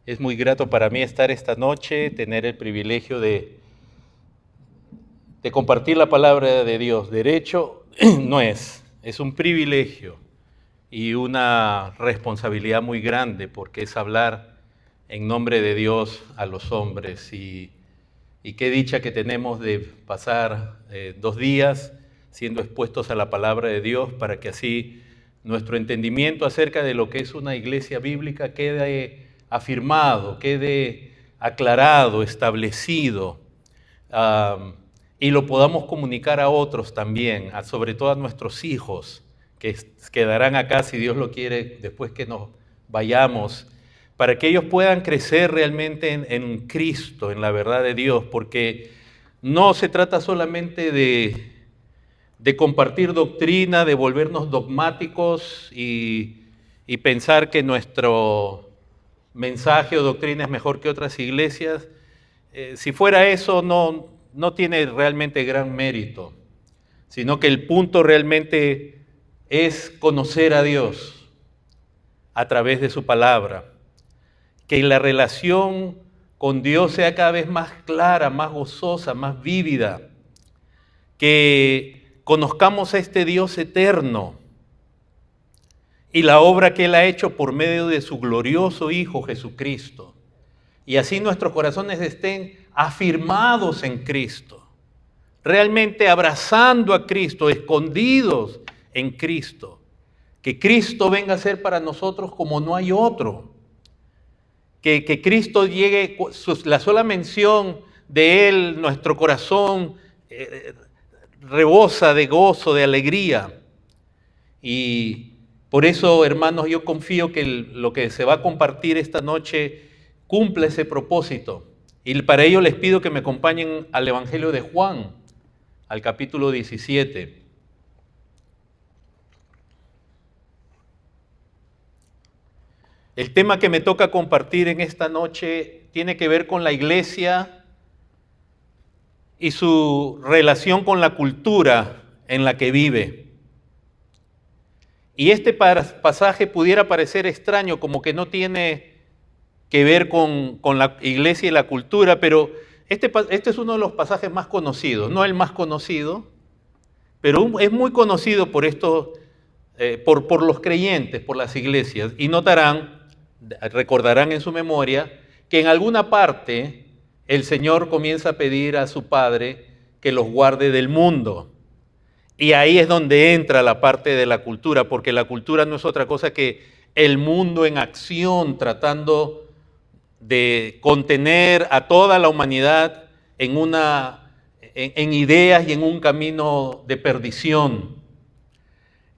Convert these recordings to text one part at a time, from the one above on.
Es muy grato para mí estar esta noche, tener el privilegio de compartir la palabra de Dios. Derecho no es un privilegio y una responsabilidad muy grande porque es hablar en nombre de Dios a los hombres. Y qué dicha que tenemos de pasar 2 días siendo expuestos a la palabra de Dios para que así nuestro entendimiento acerca de lo que es una iglesia bíblica quede afirmado, quede aclarado, establecido, y lo podamos comunicar a otros también, sobre todo a nuestros hijos, que quedarán acá, si Dios lo quiere, después que nos vayamos, para que ellos puedan crecer realmente en Cristo, en la verdad de Dios, porque no se trata solamente de compartir doctrina, de volvernos dogmáticos y pensar que nuestro mensaje o doctrina es mejor que otras iglesias. Si fuera eso, no tiene realmente gran mérito, sino que el punto realmente es conocer a Dios a través de su palabra, que la relación con Dios sea cada vez más clara, más gozosa, más vívida, que conozcamos a este Dios eterno y la obra que Él ha hecho por medio de su glorioso Hijo Jesucristo. Y así nuestros corazones estén afirmados en Cristo, realmente abrazando a Cristo, escondidos en Cristo. Que Cristo venga a ser para nosotros como no hay otro. Que Cristo llegue, la sola mención de Él, nuestro corazón rebosa de gozo, de alegría. Y por eso, hermanos, yo confío que lo que se va a compartir esta noche cumple ese propósito. Y para ello les pido que me acompañen al Evangelio de Juan, al capítulo 17. El tema que me toca compartir en esta noche tiene que ver con la iglesia y su relación con la cultura en la que vive. Y este pasaje pudiera parecer extraño, como que no tiene que ver con la iglesia y la cultura, pero este es uno de los pasajes más conocidos, no el más conocido, pero es muy conocido por por los creyentes, por las iglesias. Y recordarán en su memoria, que en alguna parte el Señor comienza a pedir a su Padre que los guarde del mundo. Y ahí es donde entra la parte de la cultura, porque la cultura no es otra cosa que el mundo en acción, tratando de contener a toda la humanidad en ideas y en un camino de perdición.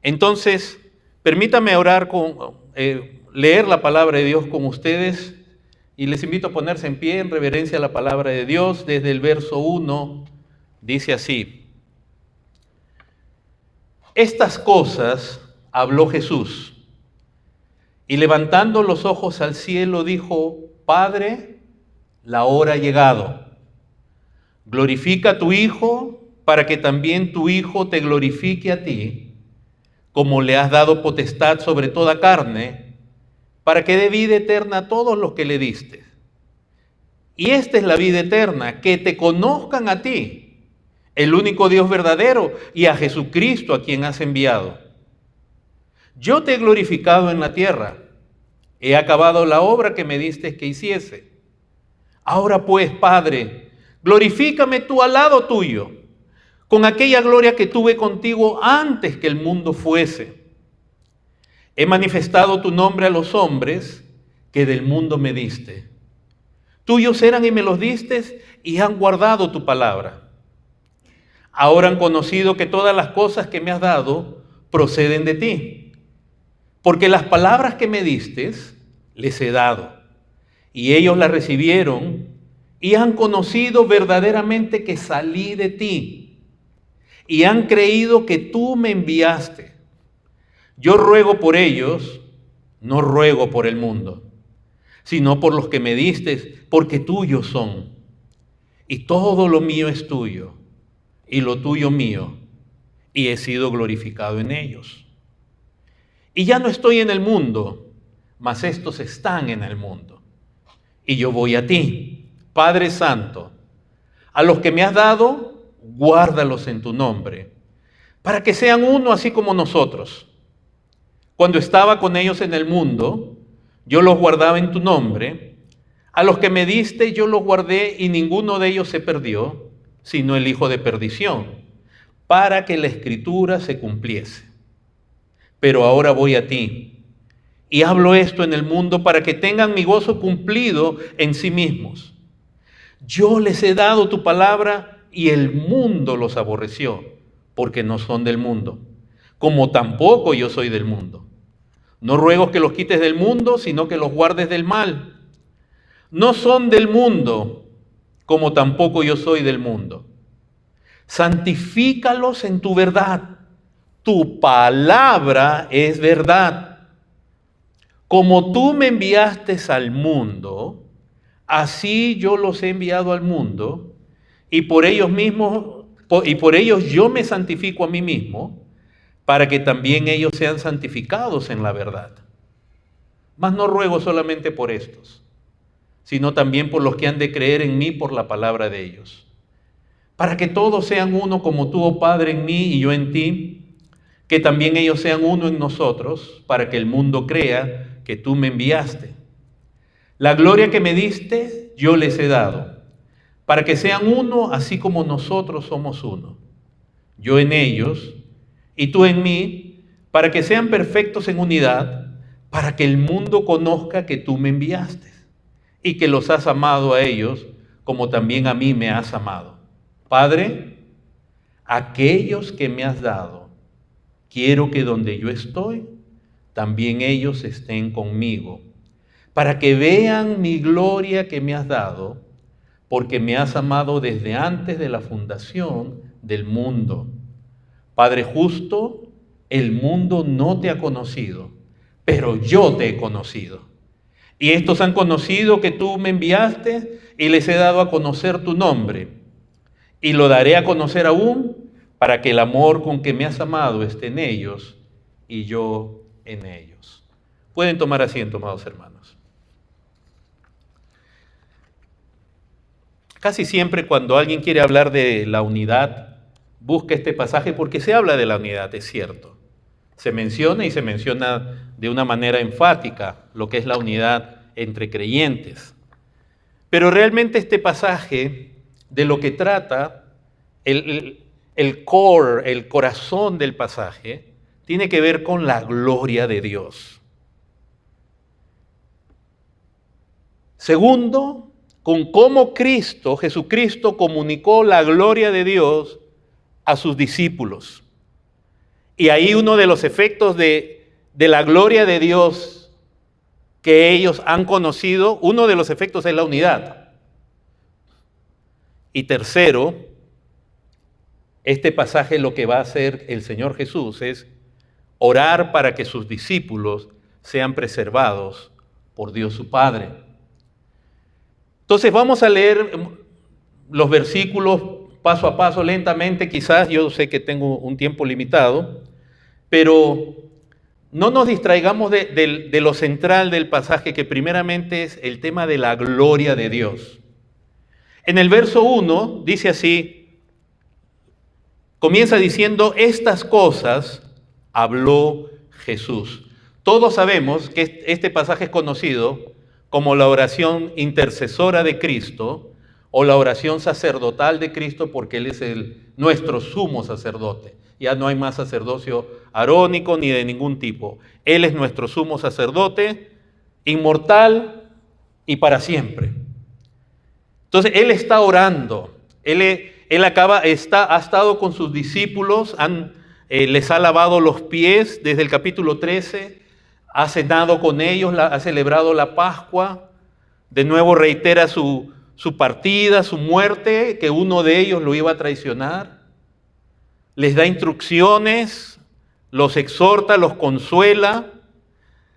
Entonces, permítame orar leer la palabra de Dios con ustedes y les invito a ponerse en pie en reverencia a la palabra de Dios. Desde el verso 1 dice así: estas cosas habló Jesús y levantando los ojos al cielo dijo: Padre, la hora ha llegado. Glorifica a tu Hijo para que también tu Hijo te glorifique a ti, como le has dado potestad sobre toda carne, para que dé vida eterna a todos los que le diste. Y esta es la vida eterna, que te conozcan a ti, el único Dios verdadero, y a Jesucristo a quien has enviado. Yo te he glorificado en la tierra, he acabado la obra que me diste que hiciese. Ahora pues, Padre, glorifícame tú al lado tuyo, con aquella gloria que tuve contigo antes que el mundo fuese. He manifestado tu nombre a los hombres que del mundo me diste. Tuyos eran y me los diste y han guardado tu palabra. Ahora han conocido que todas las cosas que me has dado proceden de ti, porque las palabras que me diste les he dado, y ellos las recibieron y han conocido verdaderamente que salí de ti, y han creído que tú me enviaste. Yo ruego por ellos, no ruego por el mundo, sino por los que me diste, porque tuyos son. Y todo lo mío es tuyo, y lo tuyo mío, y he sido glorificado en ellos. Y ya no estoy en el mundo, mas estos están en el mundo. y yo voy a ti. Padre Santo, a los que me has dado, guárdalos en tu nombre, para que sean uno así como nosotros. Cuando estaba con ellos en el mundo, yo los guardaba en tu nombre. A los que me diste yo los guardé y ninguno de ellos se perdió, sino el hijo de perdición, para que la escritura se cumpliese. Pero ahora voy a ti y hablo esto en el mundo para que tengan mi gozo cumplido en sí mismos. Yo les he dado tu palabra y el mundo los aborreció, porque no son del mundo, como tampoco yo soy del mundo. No ruego que los quites del mundo, sino que los guardes del mal. No son del mundo, como tampoco yo soy del mundo. Santifícalos en tu verdad. Tu palabra es verdad. Como tú me enviaste al mundo, así yo los he enviado al mundo, y por ellos yo me santifico a mí mismo, para que también ellos sean santificados en la verdad. Mas no ruego solamente por estos, sino también por los que han de creer en mí por la palabra de ellos, para que todos sean uno como tú, oh Padre, en mí y yo en ti, que también ellos sean uno en nosotros, para que el mundo crea que tú me enviaste. La gloria que me diste, yo les he dado, para que sean uno así como nosotros somos uno. Yo en ellos y tú en mí, para que sean perfectos en unidad, para que el mundo conozca que tú me enviaste y que los has amado a ellos como también a mí me has amado. Padre, aquellos que me has dado, quiero que donde yo estoy, también ellos estén conmigo, para que vean mi gloria que me has dado, porque me has amado desde antes de la fundación del mundo. Padre justo, el mundo no te ha conocido, pero yo te he conocido. Y estos han conocido que tú me enviaste y les he dado a conocer tu nombre. Y lo daré a conocer aún para que el amor con que me has amado esté en ellos y yo en ellos. Pueden tomar asiento, amados hermanos. Casi siempre cuando alguien quiere hablar de la unidad, busca este pasaje porque se habla de la unidad, es cierto. Se menciona y se menciona de una manera enfática lo que es la unidad entre creyentes. Pero realmente este pasaje de lo que trata, el core, el corazón del pasaje, tiene que ver con la gloria de Dios. Segundo, con cómo Jesucristo comunicó la gloria de Dios a sus discípulos. Y ahí uno de los efectos de la gloria de Dios que ellos han conocido, uno de los efectos es la unidad. Y tercero, este pasaje lo que va a hacer el Señor Jesús es orar para que sus discípulos sean preservados por Dios su Padre. Entonces vamos a leer los versículos paso a paso, lentamente, quizás yo sé que tengo un tiempo limitado, pero no nos distraigamos de lo central del pasaje, que primeramente es el tema de la gloria de Dios. En el verso 1 dice así, comienza diciendo, estas cosas habló Jesús. Todos sabemos que este pasaje es conocido como la oración intercesora de Cristo, o la oración sacerdotal de Cristo, porque Él es nuestro sumo sacerdote. Ya no hay más sacerdocio arónico ni de ningún tipo. Él es nuestro sumo sacerdote, inmortal y para siempre. Entonces, Él está orando. Ha estado con sus discípulos, les ha lavado los pies desde el capítulo 13, ha cenado con ellos, ha celebrado la Pascua, de nuevo reitera su partida, su muerte, que uno de ellos lo iba a traicionar. Les da instrucciones, los exhorta, los consuela,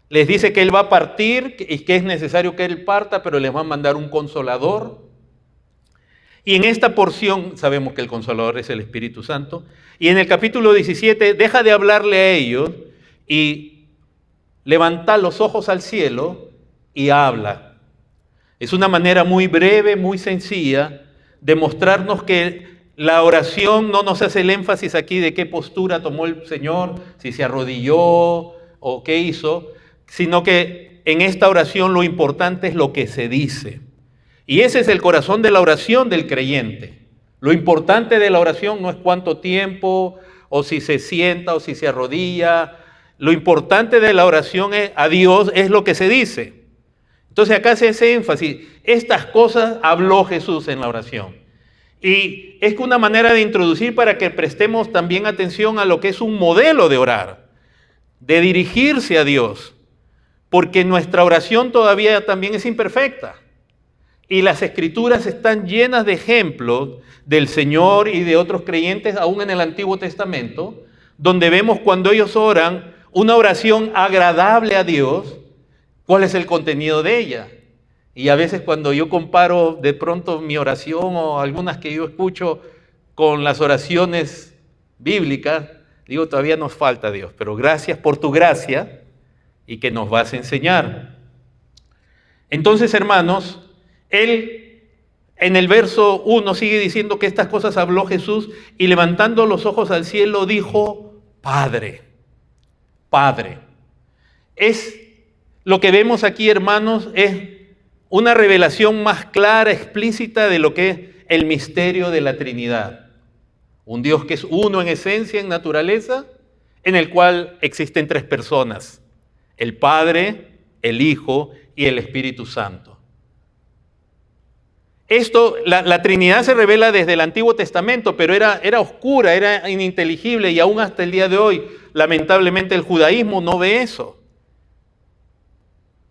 les dice que Él va a partir y que es necesario que Él parta, pero les va a mandar un consolador. Y en esta porción sabemos que el consolador es el Espíritu Santo. Y en el capítulo 17 deja de hablarle a ellos y levanta los ojos al cielo y habla. Es una manera muy breve, muy sencilla de mostrarnos que la oración no nos hace el énfasis aquí de qué postura tomó el Señor, si se arrodilló o qué hizo, sino que en esta oración lo importante es lo que se dice. Y ese es el corazón de la oración del creyente. Lo importante de la oración no es cuánto tiempo, o si se sienta, o si se arrodilla. Lo importante de la oración a Dios es lo que se dice. Entonces acá se hace énfasis. Estas cosas habló Jesús en la oración. Y es una manera de introducir para que prestemos también atención a lo que es un modelo de orar, de dirigirse a Dios, porque nuestra oración todavía también es imperfecta. Y las Escrituras están llenas de ejemplos del Señor y de otros creyentes, aún en el Antiguo Testamento, donde vemos cuando ellos oran una oración agradable a Dios, cuál es el contenido de ella. Y a veces cuando yo comparo de pronto mi oración o algunas que yo escucho con las oraciones bíblicas, digo, todavía nos falta Dios, pero gracias por tu gracia y que nos vas a enseñar. Entonces, hermanos, Él en el verso 1 sigue diciendo que estas cosas habló Jesús y levantando los ojos al cielo dijo, Padre, Padre. Lo que vemos aquí, hermanos, es una revelación más clara, explícita de lo que es el misterio de la Trinidad. Un Dios que es uno en esencia, en naturaleza, en el cual existen tres personas: el Padre, el Hijo y el Espíritu Santo. La Trinidad se revela desde el Antiguo Testamento, pero era oscura, era ininteligible, y aún hasta el día de hoy, lamentablemente, el judaísmo no ve eso.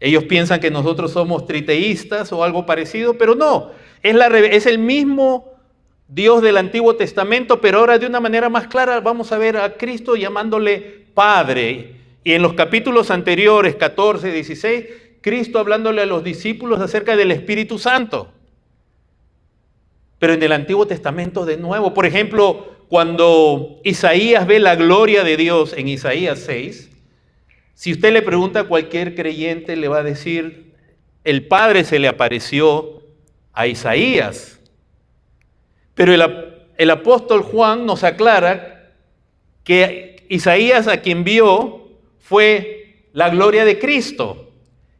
Ellos piensan que nosotros somos triteístas o algo parecido, pero no. Es el mismo Dios del Antiguo Testamento, pero ahora de una manera más clara vamos a ver a Cristo llamándole Padre. Y en los capítulos anteriores, 14, 16, Cristo hablándole a los discípulos acerca del Espíritu Santo. Pero en el Antiguo Testamento de nuevo, por ejemplo, cuando Isaías ve la gloria de Dios en Isaías 6, si usted le pregunta a cualquier creyente, le va a decir, el Padre se le apareció a Isaías. Pero el apóstol Juan nos aclara que Isaías a quien vio fue la gloria de Cristo.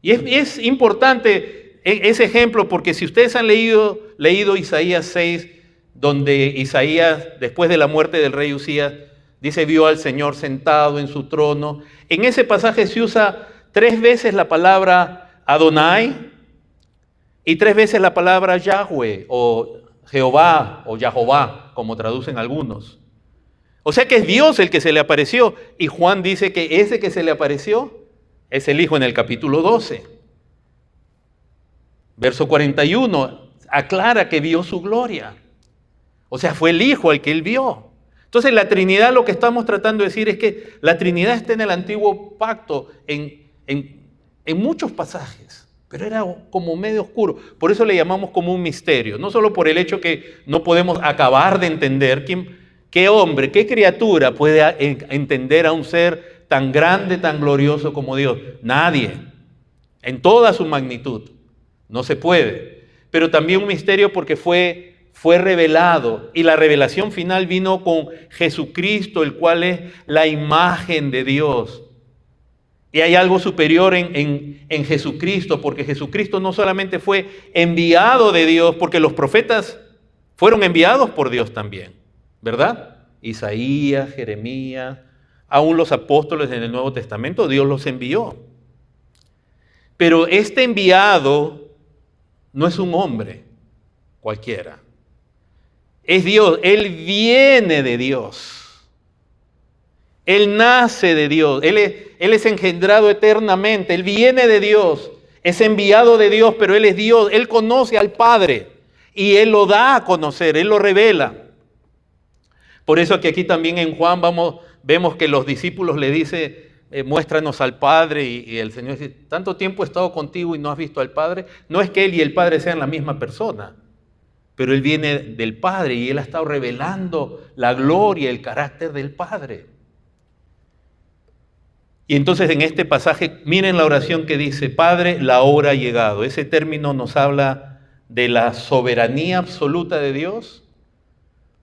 Y es importante ese ejemplo, porque si ustedes han leído Isaías 6, donde Isaías, después de la muerte del rey Usías, dice, vio al Señor sentado en su trono. En ese pasaje se usa 3 veces la palabra Adonai y 3 veces la palabra Yahweh o Jehová o Yahová, como traducen algunos. O sea que es Dios el que se le apareció. Y Juan dice que ese que se le apareció es el Hijo en el capítulo 12. Verso 41 aclara que vio su gloria. O sea, fue el Hijo al que él vio. Entonces la Trinidad, lo que estamos tratando de decir es que la Trinidad está en el antiguo pacto en muchos pasajes, pero era como medio oscuro. Por eso le llamamos como un misterio, no solo por el hecho que no podemos acabar de entender qué hombre, qué criatura puede entender a un ser tan grande, tan glorioso como Dios. Nadie, en toda su magnitud, no se puede. Pero también un misterio porque fue revelado, y la revelación final vino con Jesucristo, el cual es la imagen de Dios. Y hay algo superior en Jesucristo, porque Jesucristo no solamente fue enviado de Dios, porque los profetas fueron enviados por Dios también, ¿verdad? Isaías, Jeremías, aún los apóstoles en el Nuevo Testamento, Dios los envió. Pero este enviado no es un hombre cualquiera. Es Dios, Él viene de Dios. Él nace de Dios, Él es engendrado eternamente, Él viene de Dios, es enviado de Dios, pero Él es Dios, Él conoce al Padre y Él lo da a conocer, Él lo revela. Por eso que aquí también en Juan vemos que los discípulos le dicen, muéstranos al Padre, y el Señor dice, tanto tiempo he estado contigo y no has visto al Padre. No es que Él y el Padre sean la misma persona, pero Él viene del Padre y Él ha estado revelando la gloria, el carácter del Padre. Y entonces en este pasaje, miren la oración que dice, Padre, la hora ha llegado. Ese término nos habla de la soberanía absoluta de Dios,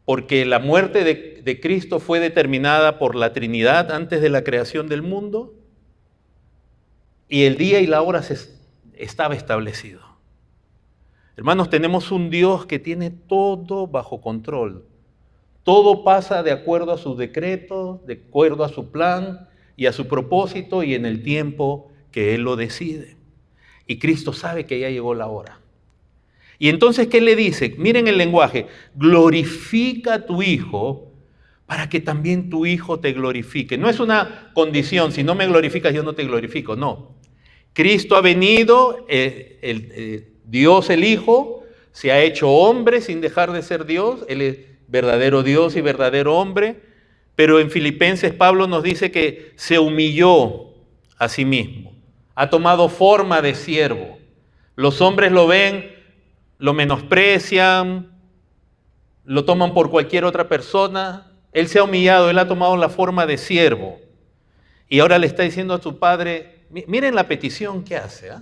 porque la muerte de Cristo fue determinada por la Trinidad antes de la creación del mundo, y el día y la hora estaba establecido. Hermanos, tenemos un Dios que tiene todo bajo control. Todo pasa de acuerdo a sus decretos, de acuerdo a su plan y a su propósito y en el tiempo que Él lo decide. Y Cristo sabe que ya llegó la hora. Y entonces, ¿qué le dice? Miren el lenguaje. Glorifica a tu Hijo para que también tu Hijo te glorifique. No es una condición, si no me glorificas yo no te glorifico, no. Cristo ha venido, Dios el Hijo, se ha hecho hombre sin dejar de ser Dios, Él es verdadero Dios y verdadero hombre, pero en Filipenses Pablo nos dice que se humilló a sí mismo, ha tomado forma de siervo. Los hombres lo ven, lo menosprecian, lo toman por cualquier otra persona. Él se ha humillado, Él ha tomado la forma de siervo. Y ahora le está diciendo a su Padre, miren la petición que hace, ¿eh?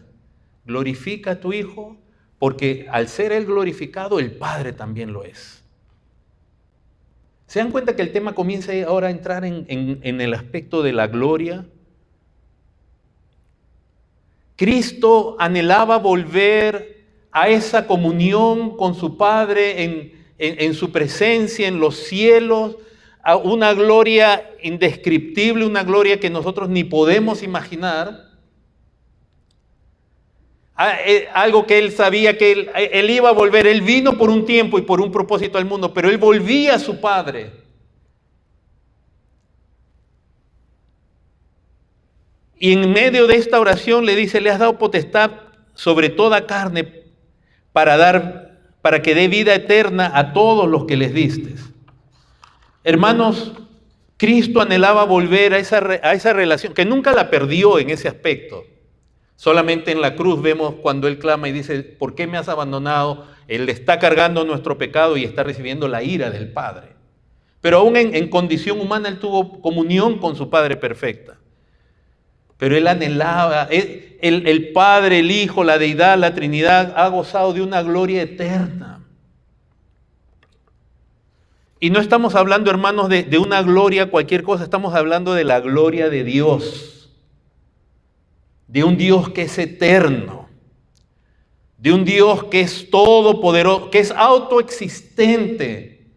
Glorifica a tu Hijo, porque al ser Él glorificado, el Padre también lo es. ¿Se dan cuenta que el tema comienza ahora a entrar en el aspecto de la gloria? Cristo anhelaba volver a esa comunión con su Padre en su presencia, en los cielos, a una gloria indescriptible, una gloria que nosotros ni podemos imaginar. Algo que Él sabía que él iba a volver. Él vino por un tiempo y por un propósito al mundo, pero Él volvía a su Padre. Y en medio de esta oración le dice, le has dado potestad sobre toda carne para que dé vida eterna a todos los que les diste. Hermanos, Cristo anhelaba volver a esa relación, que nunca la perdió en ese aspecto. Solamente en la cruz vemos cuando Él clama y dice, ¿por qué me has abandonado? Él está cargando nuestro pecado y está recibiendo la ira del Padre. Pero aún en condición humana Él tuvo comunión con su Padre perfecta. Pero Él anhelaba, el Padre, el Hijo, la Deidad, la Trinidad ha gozado de una gloria eterna. Y no estamos hablando, hermanos, de una gloria, cualquier cosa, estamos hablando de la gloria de Dios. De un Dios que es eterno, de un Dios que es todopoderoso, que es autoexistente,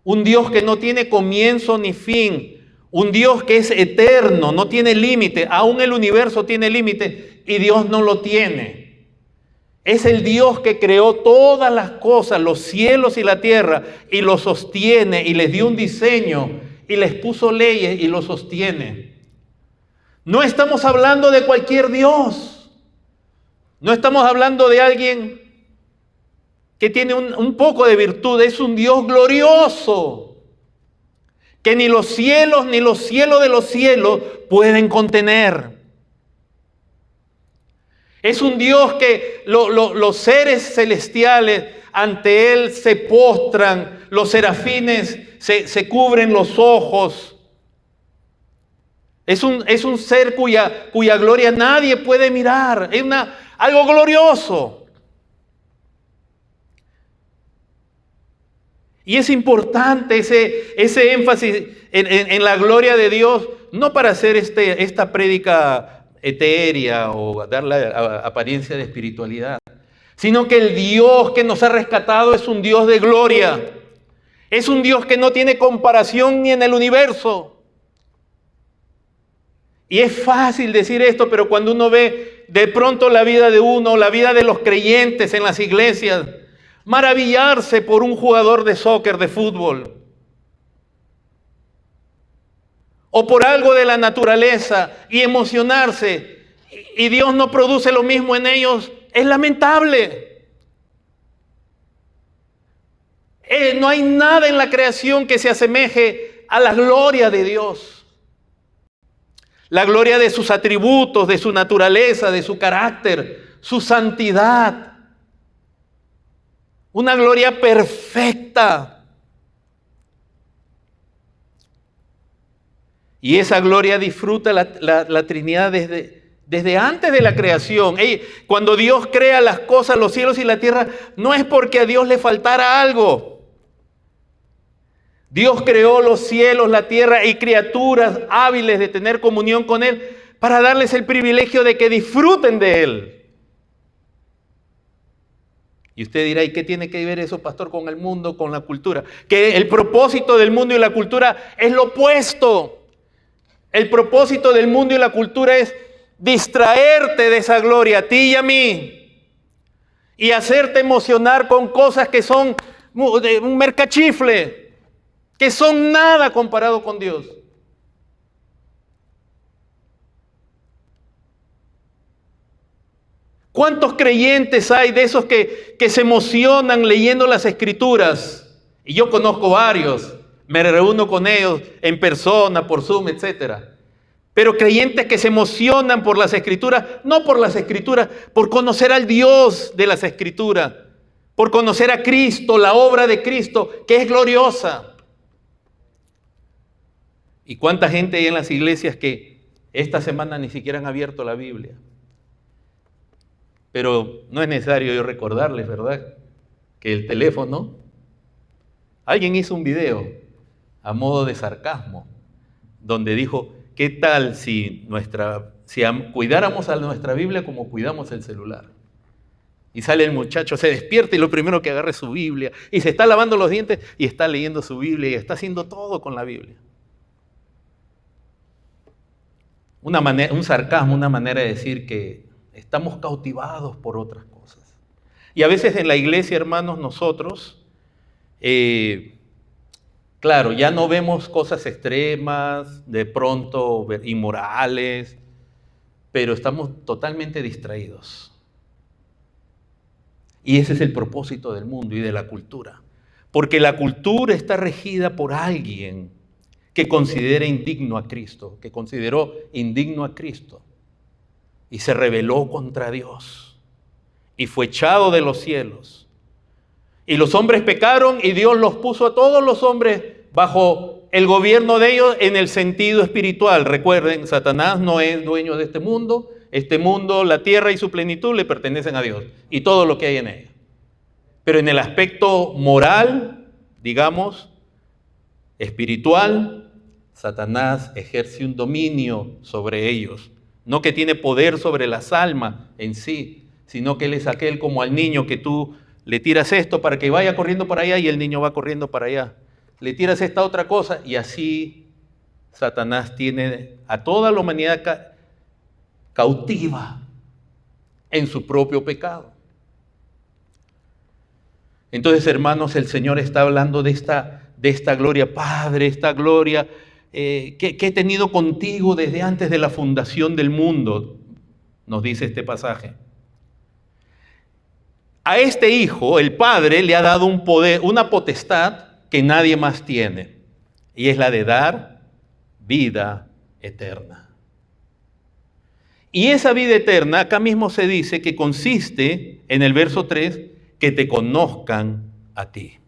un Dios que no tiene comienzo ni fin, un Dios que es eterno, no tiene límite, aún el universo tiene límite y Dios no lo tiene. Es el Dios que creó todas las cosas, los cielos y la tierra, y los sostiene y les dio un diseño y les puso leyes y los sostiene. No estamos hablando de cualquier Dios. No estamos hablando de alguien que tiene un poco de virtud. Es un Dios glorioso, que ni los cielos de los cielos pueden contener. Es un Dios que los seres celestiales ante Él se postran, los serafines se cubren los ojos. Es un ser cuya gloria nadie puede mirar. Es algo glorioso. Y es importante ese énfasis en la gloria de Dios, no para hacer esta prédica etérea o darle apariencia de espiritualidad, sino que el Dios que nos ha rescatado es un Dios de gloria. Es un Dios que no tiene comparación ni en el universo. Y es fácil decir esto, pero cuando uno ve de pronto la vida de uno, la vida de los creyentes en las iglesias, maravillarse por un jugador de soccer, de fútbol, o por algo de la naturaleza y emocionarse, y Dios no produce lo mismo en ellos, es lamentable. No hay nada en la creación que se asemeje a la gloria de Dios. La gloria de sus atributos, de su naturaleza, de su carácter, su santidad. Una gloria perfecta. Y esa gloria disfruta la Trinidad desde antes de la creación. Cuando Dios crea las cosas, los cielos y la tierra, no es porque a Dios le faltara algo. Dios creó los cielos, la tierra y criaturas hábiles de tener comunión con Él para darles el privilegio de que disfruten de Él. Y usted dirá, ¿y qué tiene que ver eso, pastor, con el mundo, con la cultura? Que el propósito del mundo y la cultura es lo opuesto. El propósito del mundo y la cultura es distraerte de esa gloria, a ti y a mí, y hacerte emocionar con cosas que son de un mercachifle, que son nada comparado con Dios. ¿Cuántos creyentes hay de esos que se emocionan leyendo las Escrituras? Y yo conozco varios, me reúno con ellos en persona, por Zoom, etc. Pero creyentes que se emocionan por las Escrituras, no por las Escrituras, por conocer al Dios de las Escrituras, por conocer a Cristo, la obra de Cristo, que es gloriosa. ¿Y cuánta gente hay en las iglesias que esta semana ni siquiera han abierto la Biblia? Pero no es necesario yo recordarles, ¿verdad?, que el teléfono, alguien hizo un video a modo de sarcasmo, donde dijo, ¿qué tal si cuidáramos a nuestra Biblia como cuidamos el celular? Y sale el muchacho, se despierta y lo primero que agarra es su Biblia, y se está lavando los dientes y está leyendo su Biblia y está haciendo todo con la Biblia. Un sarcasmo, una manera de decir que estamos cautivados por otras cosas. Y a veces en la iglesia, hermanos, nosotros, claro, ya no vemos cosas extremas, de pronto inmorales, pero estamos totalmente distraídos. Y ese es el propósito del mundo y de la cultura. Porque la cultura está regida por alguien que considera indigno a Cristo, que consideró indigno a Cristo. Y se rebeló contra Dios y fue echado de los cielos. Y los hombres pecaron y Dios los puso a todos los hombres bajo el gobierno de ellos en el sentido espiritual. Recuerden, Satanás no es dueño de este mundo. Este mundo, la tierra y su plenitud le pertenecen a Dios y todo lo que hay en ella. Pero en el aspecto moral, digamos, espiritual, Satanás ejerce un dominio sobre ellos. No que tiene poder sobre las almas en sí, sino que Él es aquel como al niño que tú le tiras esto para que vaya corriendo para allá y el niño va corriendo para allá. Le tiras esta otra cosa y así Satanás tiene a toda la humanidad cautiva en su propio pecado. Entonces, hermanos, el Señor está hablando de esta gloria. Padre, esta gloria que he tenido contigo desde antes de la fundación del mundo, nos dice este pasaje. A este Hijo, el Padre, le ha dado un poder, una potestad que nadie más tiene, y es la de dar vida eterna. Y esa vida eterna, acá mismo se dice que consiste, en el verso 3, que te conozcan a ti.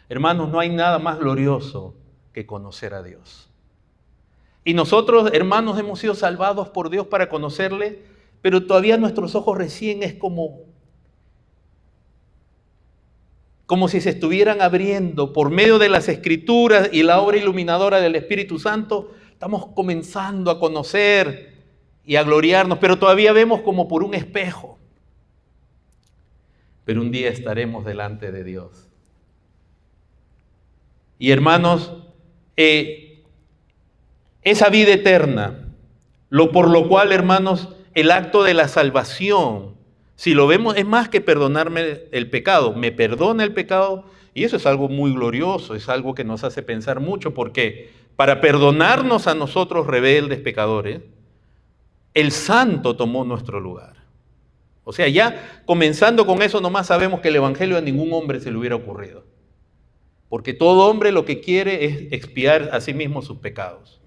Hermanos, no hay nada más glorioso que conocer a Dios. Y nosotros, hermanos, hemos sido salvados por Dios para conocerle, pero todavía nuestros ojos recién es como si se estuvieran abriendo por medio de las Escrituras y la obra iluminadora del Espíritu Santo. Estamos comenzando a conocer y a gloriarnos, pero todavía vemos como por un espejo. Pero un día estaremos delante de Dios. Y hermanos, esa vida eterna, por lo cual, hermanos, el acto de la salvación, si lo vemos, es más que perdonarme el pecado. Me perdona el pecado y eso es algo muy glorioso, es algo que nos hace pensar mucho, porque para perdonarnos a nosotros rebeldes pecadores, el Santo tomó nuestro lugar. O sea, ya comenzando con eso nomás sabemos que el Evangelio a ningún hombre se le hubiera ocurrido. Porque todo hombre lo que quiere es expiar a sí mismo sus pecados.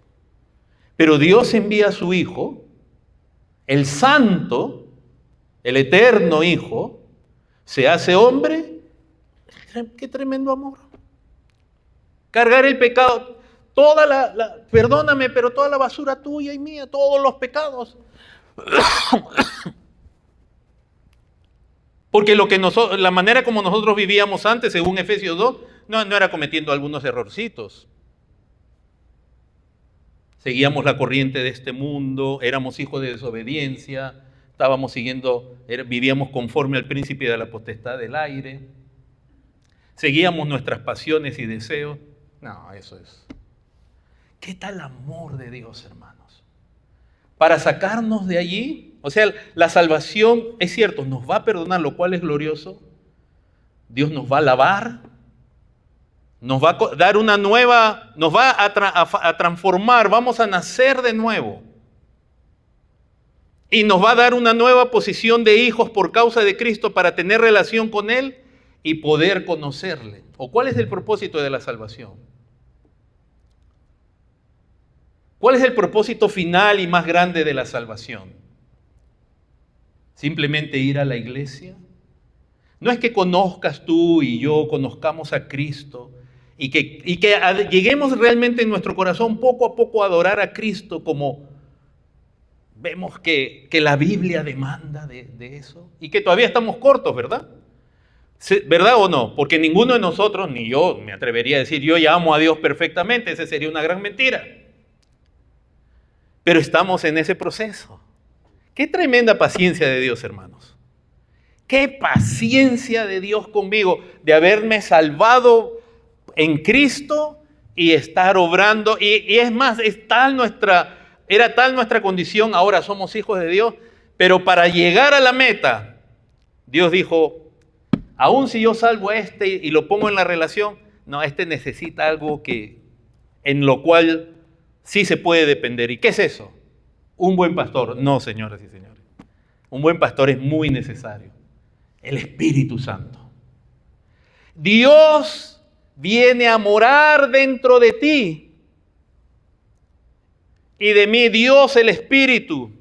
Pero Dios envía a su Hijo, el Santo, el eterno Hijo, se hace hombre. ¡Qué tremendo amor! Cargar el pecado. perdóname, pero toda la basura tuya y mía, todos los pecados. Porque la manera como nosotros vivíamos antes, según Efesios 2, no era cometiendo algunos errorcitos. Seguíamos la corriente de este mundo, éramos hijos de desobediencia, vivíamos conforme al príncipe de la potestad del aire, seguíamos nuestras pasiones y deseos. No, eso es. ¿Qué tal amor de Dios, hermanos? Para sacarnos de allí, o sea, la salvación, es cierto, nos va a perdonar, lo cual es glorioso. Dios nos va a lavar, nos va a dar una nueva, nos va a transformar, vamos a nacer de nuevo. Y nos va a dar una nueva posición de hijos por causa de Cristo para tener relación con Él y poder conocerle. ¿O cuál es el propósito de la salvación? ¿Cuál es el propósito final y más grande de la salvación? ¿Simplemente ir a la iglesia? No es que conozcas tú y yo, conozcamos a Cristo y que lleguemos realmente en nuestro corazón poco a poco a adorar a Cristo como vemos que la Biblia demanda de eso y que todavía estamos cortos, ¿verdad? ¿Verdad o no? Porque ninguno de nosotros, ni yo me atrevería a decir, yo ya amo a Dios perfectamente, esa sería una gran mentira. Pero estamos en ese proceso. Qué tremenda paciencia de Dios, hermanos. Qué paciencia de Dios conmigo, de haberme salvado en Cristo y estar obrando. Y es más, era tal nuestra condición, ahora somos hijos de Dios, pero para llegar a la meta, Dios dijo, aun si yo salvo a este y lo pongo en la relación, no, este necesita algo en lo cual sí se puede depender. ¿Y qué es eso? Un buen pastor. No, señoras y señores. Un buen pastor es muy necesario. El Espíritu Santo. Dios viene a morar dentro de ti. Y de mí, Dios el Espíritu.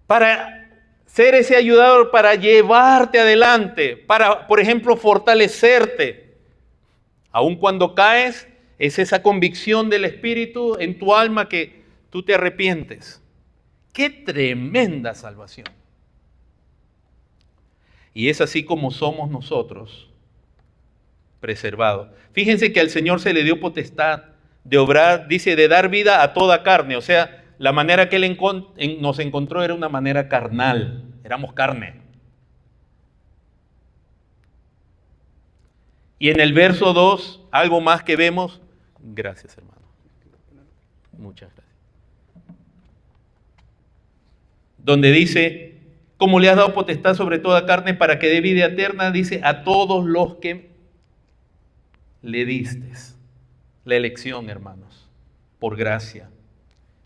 Para ser ese ayudador, para llevarte adelante. Para, por ejemplo, fortalecerte. Aun cuando caes, es esa convicción del Espíritu en tu alma que tú te arrepientes. ¡Qué tremenda salvación! Y es así como somos nosotros preservados. Fíjense que al Señor se le dio potestad de obrar, dice, de dar vida a toda carne. O sea, la manera que Él nos encontró era una manera carnal. Éramos carne. Y en el verso 2, algo más que vemos. Gracias, hermano. Muchas gracias. Donde dice, como le has dado potestad sobre toda carne para que dé vida eterna, dice, a todos los que le distes. La elección, hermanos, por gracia.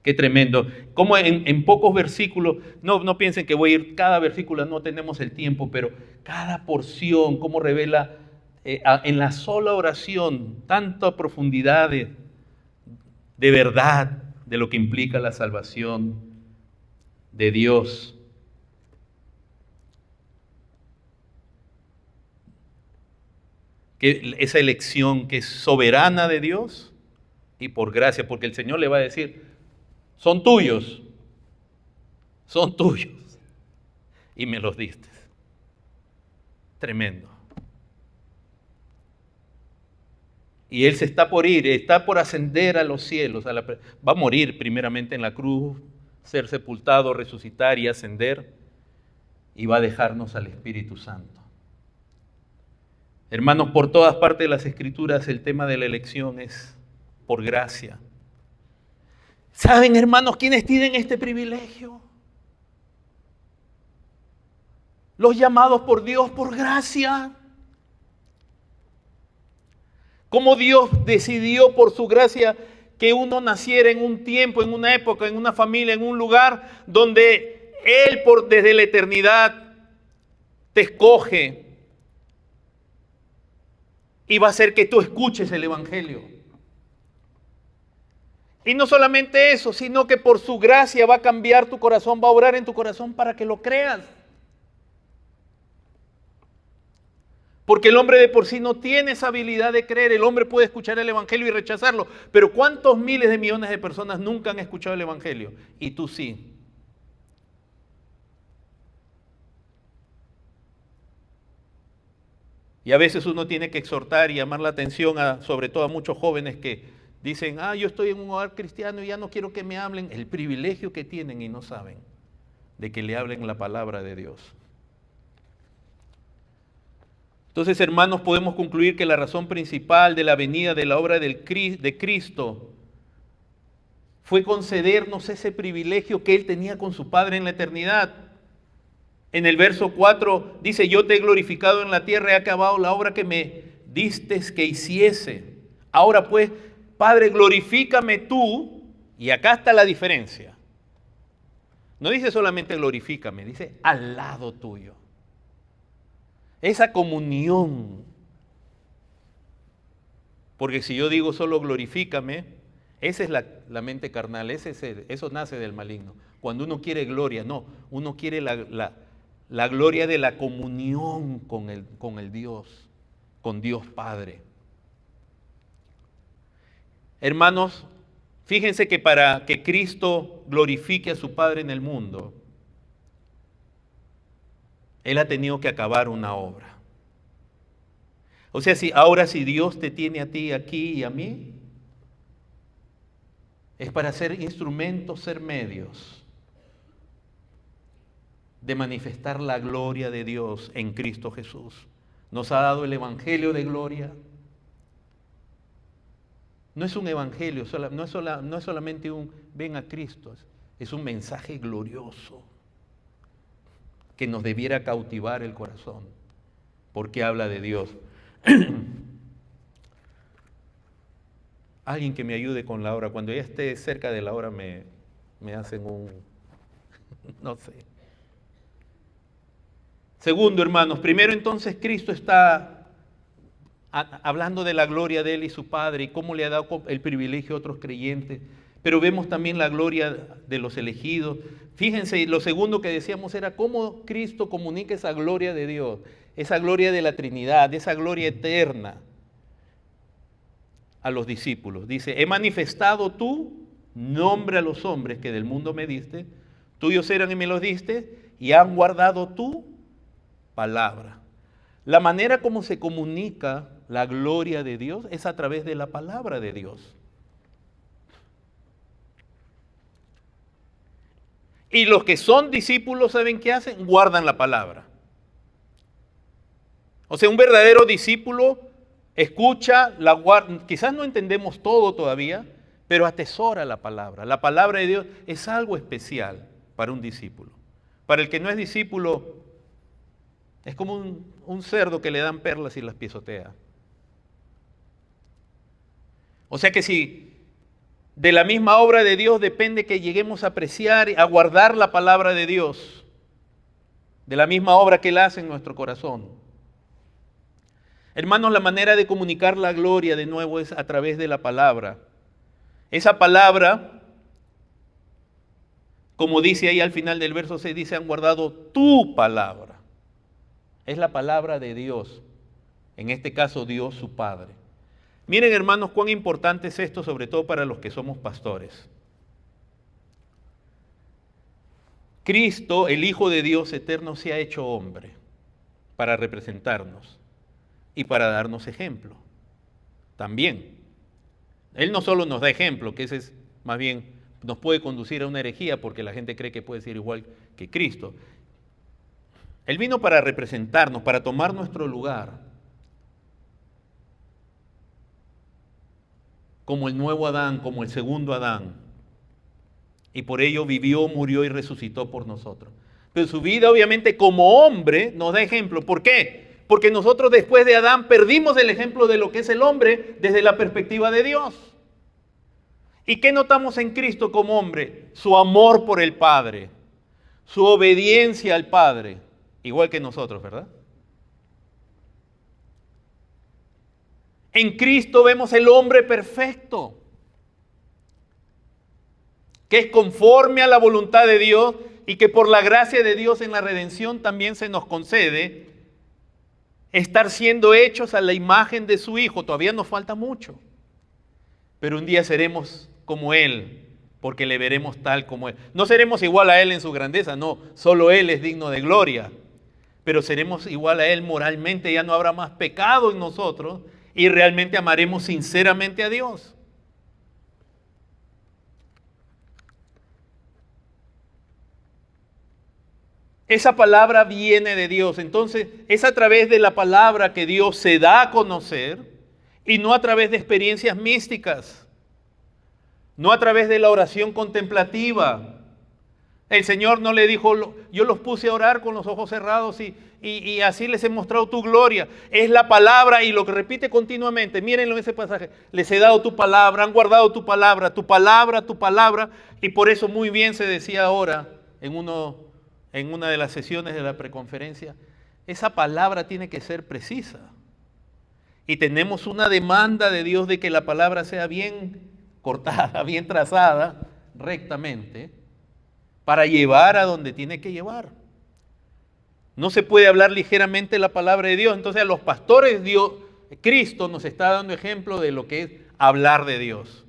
Qué tremendo. Como en pocos versículos, no piensen que voy a ir cada versículo, no tenemos el tiempo, pero cada porción, cómo revela en la sola oración tanta profundidad de verdad de lo que implica la salvación de Dios. Que esa elección que es soberana de Dios y por gracia, porque el Señor le va a decir, son tuyos, y me los diste. Tremendo. Y Él se está por ir, está por ascender a los cielos, va a morir primeramente en la cruz, ser sepultado, resucitar y ascender, y va a dejarnos al Espíritu Santo. Hermanos, por todas partes de las Escrituras el tema de la elección es por gracia. ¿Saben, hermanos, quiénes tienen este privilegio? Los llamados por Dios por gracia. Como Dios decidió por su gracia que uno naciera en un tiempo, en una época, en una familia, en un lugar donde Él desde la eternidad te escoge y va a hacer que tú escuches el Evangelio. Y no solamente eso, sino que por su gracia va a cambiar tu corazón, va a obrar en tu corazón para que lo creas. Porque el hombre de por sí no tiene esa habilidad de creer. El hombre puede escuchar el evangelio y rechazarlo. Pero ¿cuántos miles de millones de personas nunca han escuchado el evangelio? Y tú sí. Y a veces uno tiene que exhortar y llamar la atención sobre todo a muchos jóvenes que dicen, yo estoy en un hogar cristiano y ya no quiero que me hablen. El privilegio que tienen y no saben de que le hablen la palabra de Dios. Entonces, hermanos, podemos concluir que la razón principal de la venida de la obra de Cristo fue concedernos ese privilegio que Él tenía con su Padre en la eternidad. En el verso 4 dice, yo te he glorificado en la tierra, he acabado la obra que me distes que hiciese. Ahora pues, Padre, glorifícame tú, y acá está la diferencia. No dice solamente glorifícame, dice al lado tuyo. Esa comunión. Porque si yo digo solo glorifícame, esa es la mente carnal, eso nace del maligno. Cuando uno quiere gloria, no, uno quiere la gloria de la comunión con el Dios, con Dios Padre. Hermanos, fíjense que para que Cristo glorifique a su Padre en el mundo, Él ha tenido que acabar una obra. O sea, si Dios te tiene a ti aquí y a mí, es para ser instrumentos, ser medios de manifestar la gloria de Dios en Cristo Jesús. Nos ha dado el evangelio de gloria. No es un evangelio, no es solamente un ven a Cristo, es un mensaje glorioso que nos debiera cautivar el corazón, porque habla de Dios. Alguien que me ayude con la hora. Cuando ya esté cerca de la hora me hacen no sé. Segundo, hermanos, primero entonces Cristo está hablando de la gloria de Él y su Padre y cómo le ha dado el privilegio a otros creyentes. Pero vemos también la gloria de los elegidos. Fíjense, lo segundo que decíamos era cómo Cristo comunica esa gloria de Dios, esa gloria de la Trinidad, esa gloria eterna a los discípulos. Dice, he manifestado tu nombre a los hombres que del mundo me diste, tuyos eran y me los diste, y han guardado tu palabra. La manera como se comunica la gloria de Dios es a través de la palabra de Dios. Y los que son discípulos, ¿saben qué hacen? Guardan la palabra. O sea, un verdadero discípulo escucha, la guarda. Quizás no entendemos todo todavía, pero atesora la palabra. La palabra de Dios es algo especial para un discípulo. Para el que no es discípulo, es como un cerdo que le dan perlas y las pisotea. O sea que si de la misma obra de Dios depende que lleguemos a apreciar, a guardar la palabra de Dios, de la misma obra que Él hace en nuestro corazón. Hermanos, la manera de comunicar la gloria de nuevo es a través de la palabra. Esa palabra, como dice ahí al final del verso 6, dice, han guardado tu palabra. Es la palabra de Dios, en este caso Dios su Padre. Miren, hermanos, cuán importante es esto, sobre todo para los que somos pastores. Cristo, el Hijo de Dios eterno, se ha hecho hombre para representarnos y para darnos ejemplo. También. Él no solo nos da ejemplo, que ese es más bien, nos puede conducir a una herejía porque la gente cree que puede ser igual que Cristo. Él vino para representarnos, para tomar nuestro lugar. Como el nuevo Adán, como el segundo Adán. Y por ello vivió, murió y resucitó por nosotros. Pero su vida, obviamente, como hombre, nos da ejemplo. ¿Por qué? Porque nosotros después de Adán perdimos el ejemplo de lo que es el hombre desde la perspectiva de Dios. ¿Y qué notamos en Cristo como hombre? Su amor por el Padre, su obediencia al Padre, igual que nosotros, ¿verdad? En Cristo vemos el hombre perfecto, que es conforme a la voluntad de Dios y que por la gracia de Dios en la redención también se nos concede estar siendo hechos a la imagen de su Hijo. Todavía nos falta mucho, pero un día seremos como Él, porque le veremos tal como Él. No seremos igual a Él en su grandeza, no, solo Él es digno de gloria, pero seremos igual a Él moralmente, ya no habrá más pecado en nosotros y realmente amaremos sinceramente a Dios. Esa palabra viene de Dios, entonces es a través de la palabra que Dios se da a conocer y no a través de experiencias místicas, no a través de la oración contemplativa. El Señor no le dijo, yo los puse a orar con los ojos cerrados y así les he mostrado tu gloria. Es la palabra y lo que repite continuamente. Mírenlo en ese pasaje. Les he dado tu palabra, han guardado tu palabra, tu palabra, tu palabra. Y por eso muy bien se decía ahora en una de las sesiones de la preconferencia, esa palabra tiene que ser precisa. Y tenemos una demanda de Dios de que la palabra sea bien cortada, bien trazada, rectamente, para llevar a donde tiene que llevar. No se puede hablar ligeramente la palabra de Dios. Entonces a los pastores Cristo nos está dando ejemplo de lo que es hablar de Dios.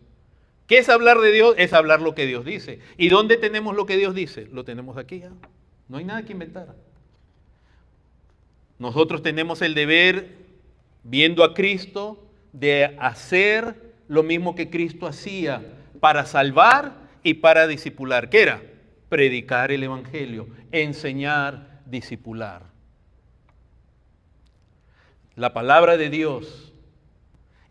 ¿Qué es hablar de Dios? Es hablar lo que Dios dice. ¿Y dónde tenemos lo que Dios dice? Lo tenemos aquí ya. No hay nada que inventar. Nosotros tenemos el deber, viendo a Cristo, de hacer lo mismo que Cristo hacía para salvar y para discipular. ¿Qué era? Predicar el Evangelio, enseñar, discipular. La palabra de Dios.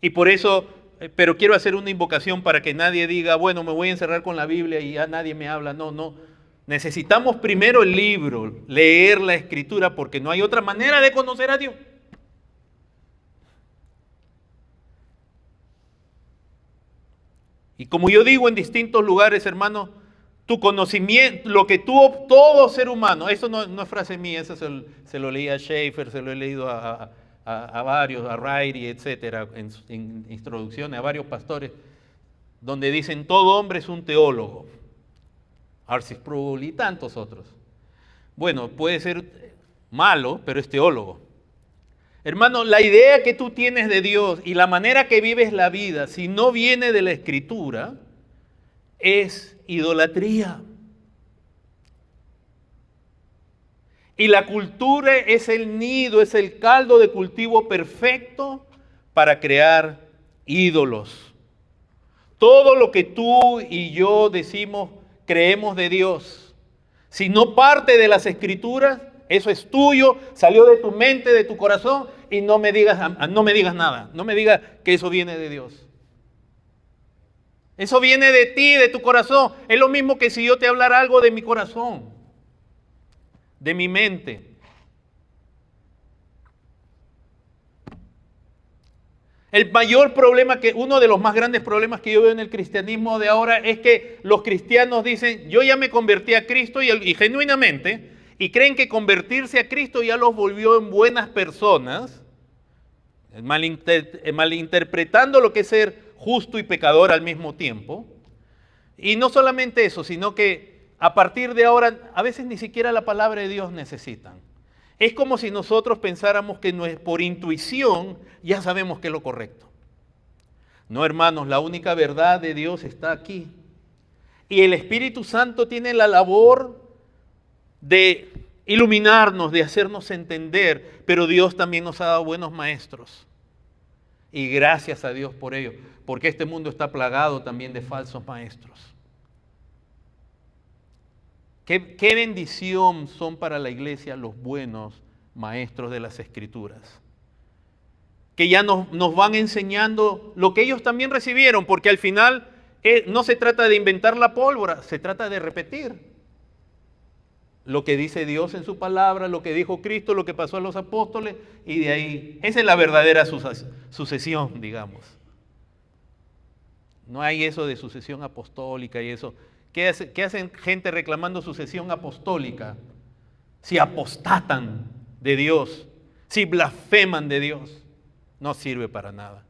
Y por eso, pero quiero hacer una invocación para que nadie diga, bueno, me voy a encerrar con la Biblia y ya nadie me habla. No. Necesitamos primero el libro, leer la Escritura, porque no hay otra manera de conocer a Dios. Y como yo digo en distintos lugares, hermano, tu conocimiento, lo que tuvo todo ser humano, eso no es frase mía, eso se lo leí a Schaeffer, se lo he leído a varios, a Ryrie, etcétera, en introducciones, a varios pastores, donde dicen todo hombre es un teólogo. R.C. Sproul y tantos otros. Bueno, puede ser malo, pero es teólogo. Hermano, la idea que tú tienes de Dios y la manera que vives la vida, si no viene de la Escritura, es idolatría. Y la cultura es el nido, es el caldo de cultivo perfecto para crear ídolos. Todo lo que tú y yo decimos, creemos de Dios, si no parte de las Escrituras, eso es tuyo, salió de tu mente, de tu corazón, y no me digas nada, no me digas que eso viene de Dios. Eso viene de ti, de tu corazón. Es lo mismo que si yo te hablara algo de mi corazón, de mi mente. El mayor problema, uno de los más grandes problemas que yo veo en el cristianismo de ahora es que los cristianos dicen, yo ya me convertí a Cristo y genuinamente, y creen que convertirse a Cristo ya los volvió en buenas personas, malinterpretando lo que es ser justo y pecador al mismo tiempo. Y no solamente eso, sino que a partir de ahora, a veces ni siquiera la palabra de Dios necesitan. Es como si nosotros pensáramos que por intuición ya sabemos qué es lo correcto. No, hermanos, la única verdad de Dios está aquí. Y el Espíritu Santo tiene la labor de iluminarnos, de hacernos entender, pero Dios también nos ha dado buenos maestros. Y gracias a Dios por ello, porque este mundo está plagado también de falsos maestros. Qué bendición son para la iglesia los buenos maestros de las Escrituras, que ya nos van enseñando lo que ellos también recibieron, porque al final no se trata de inventar la pólvora, se trata de repetir lo que dice Dios en su palabra, lo que dijo Cristo, lo que pasó a los apóstoles, y de ahí, esa es la verdadera sucesión, digamos. No hay eso de sucesión apostólica y eso. ¿Qué hacen gente reclamando sucesión apostólica? Si apostatan de Dios, si blasfeman de Dios, no sirve para nada.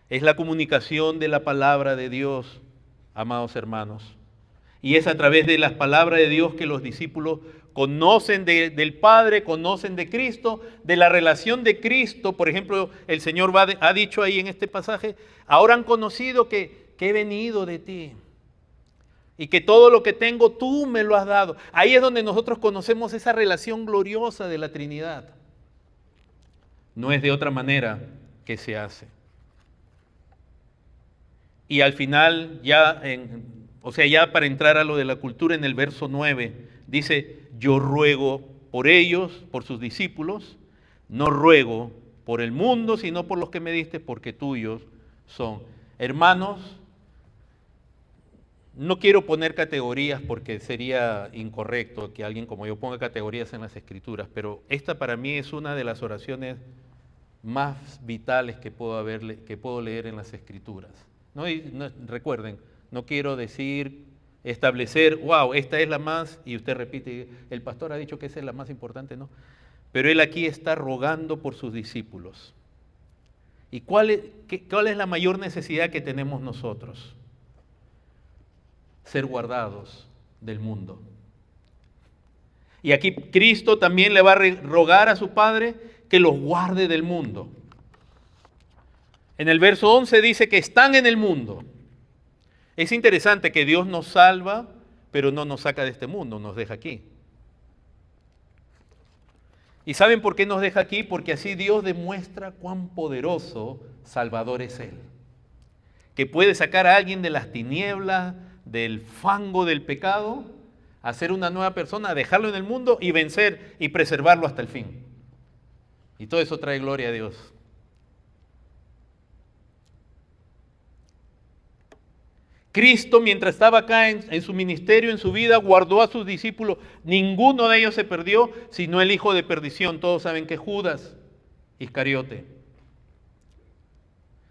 Es la comunicación de la palabra de Dios, amados hermanos. Y es a través de las palabras de Dios que los discípulos conocen del Padre, conocen de Cristo, de la relación de Cristo. Por ejemplo, el Señor ha dicho ahí en este pasaje, ahora han conocido que he venido de ti y que todo lo que tengo tú me lo has dado. Ahí es donde nosotros conocemos esa relación gloriosa de la Trinidad. No es de otra manera que se hace. Y al final, ya para entrar a lo de la cultura, en el verso 9, dice, yo ruego por ellos, por sus discípulos, no ruego por el mundo, sino por los que me diste, porque tuyos son. Hermanos, no quiero poner categorías porque sería incorrecto que alguien como yo ponga categorías en las Escrituras, pero esta para mí es una de las oraciones más vitales que puedo leer en las Escrituras. Recuerden, no quiero establecer, wow, esta es la más, y usted repite, el pastor ha dicho que esa es la más importante, no. Pero él aquí está rogando por sus discípulos. ¿Y cuál es la mayor necesidad que tenemos nosotros? Ser guardados del mundo. Y aquí Cristo también le va a rogar a su Padre que los guarde del mundo. En el verso 11 dice que están en el mundo. Es interesante que Dios nos salva, pero no nos saca de este mundo, nos deja aquí. ¿Y saben por qué nos deja aquí? Porque así Dios demuestra cuán poderoso Salvador es Él. Que puede sacar a alguien de las tinieblas, del fango del pecado, hacer una nueva persona, dejarlo en el mundo y vencer y preservarlo hasta el fin. Y todo eso trae gloria a Dios. Cristo, mientras estaba acá en su ministerio, en su vida, guardó a sus discípulos. Ninguno de ellos se perdió, sino el hijo de perdición. Todos saben que Judas Iscariote.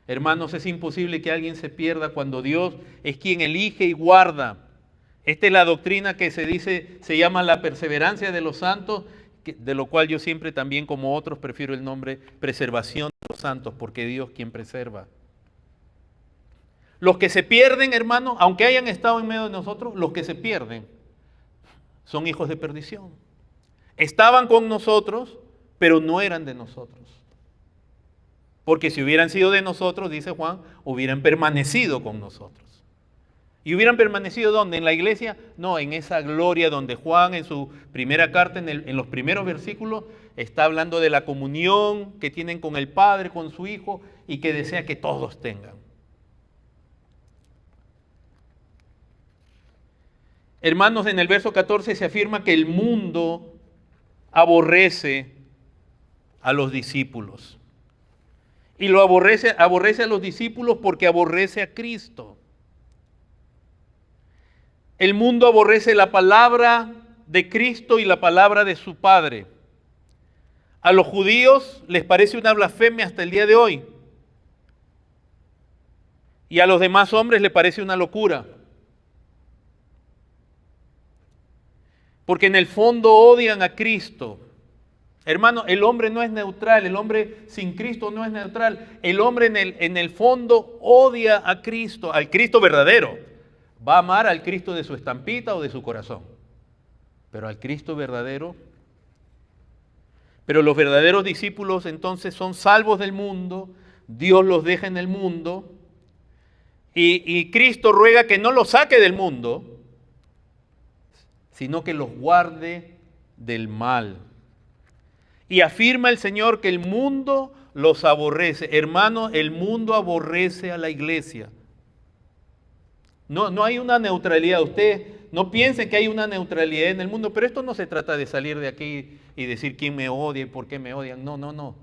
Hermanos, es imposible que alguien se pierda cuando Dios es quien elige y guarda. Esta es la doctrina que se llama la perseverancia de los santos, de lo cual yo siempre también, como otros, prefiero el nombre preservación de los santos, porque Dios quien preserva. Los que se pierden, hermanos, aunque hayan estado en medio de nosotros, los que se pierden son hijos de perdición. Estaban con nosotros, pero no eran de nosotros. Porque si hubieran sido de nosotros, dice Juan, hubieran permanecido con nosotros. ¿Y hubieran permanecido dónde? ¿En la iglesia? No, en esa gloria donde Juan en su primera carta, en los primeros versículos, está hablando de la comunión que tienen con el Padre, con su Hijo, y que desea que todos tengan. Hermanos, en el verso 14 se afirma que el mundo aborrece a los discípulos. Y lo aborrece a los discípulos porque aborrece a Cristo. El mundo aborrece la palabra de Cristo y la palabra de su Padre. A los judíos les parece una blasfemia hasta el día de hoy. Y a los demás hombres les parece una locura. Porque en el fondo odian a Cristo. Hermano, el hombre no es neutral, el hombre sin Cristo no es neutral. El hombre en el fondo odia a Cristo, al Cristo verdadero. Va a amar al Cristo de su estampita o de su corazón. Pero al Cristo verdadero. Pero los verdaderos discípulos entonces son salvos del mundo. Dios los deja en el mundo. Y Cristo ruega que no los saque del mundo, sino que los guarde del mal. Y afirma el Señor que el mundo los aborrece. Hermano, el mundo aborrece a la iglesia. No hay una neutralidad. Usted no piense que hay una neutralidad en el mundo, pero esto no se trata de salir de aquí y decir quién me odia y por qué me odian. No.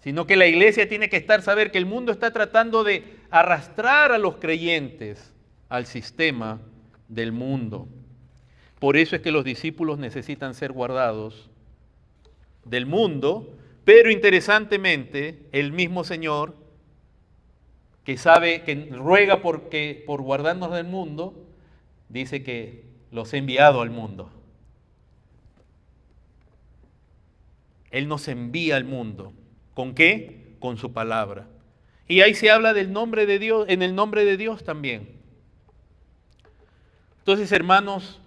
Sino que la iglesia tiene que saber que el mundo está tratando de arrastrar a los creyentes al sistema del mundo. Por eso es que los discípulos necesitan ser guardados del mundo, pero interesantemente el mismo Señor que sabe, que ruega por guardarnos del mundo, dice que los ha enviado al mundo. Él nos envía al mundo. ¿Con qué? Con su palabra. Y ahí se habla del nombre de Dios, en el nombre de Dios también. Entonces, hermanos,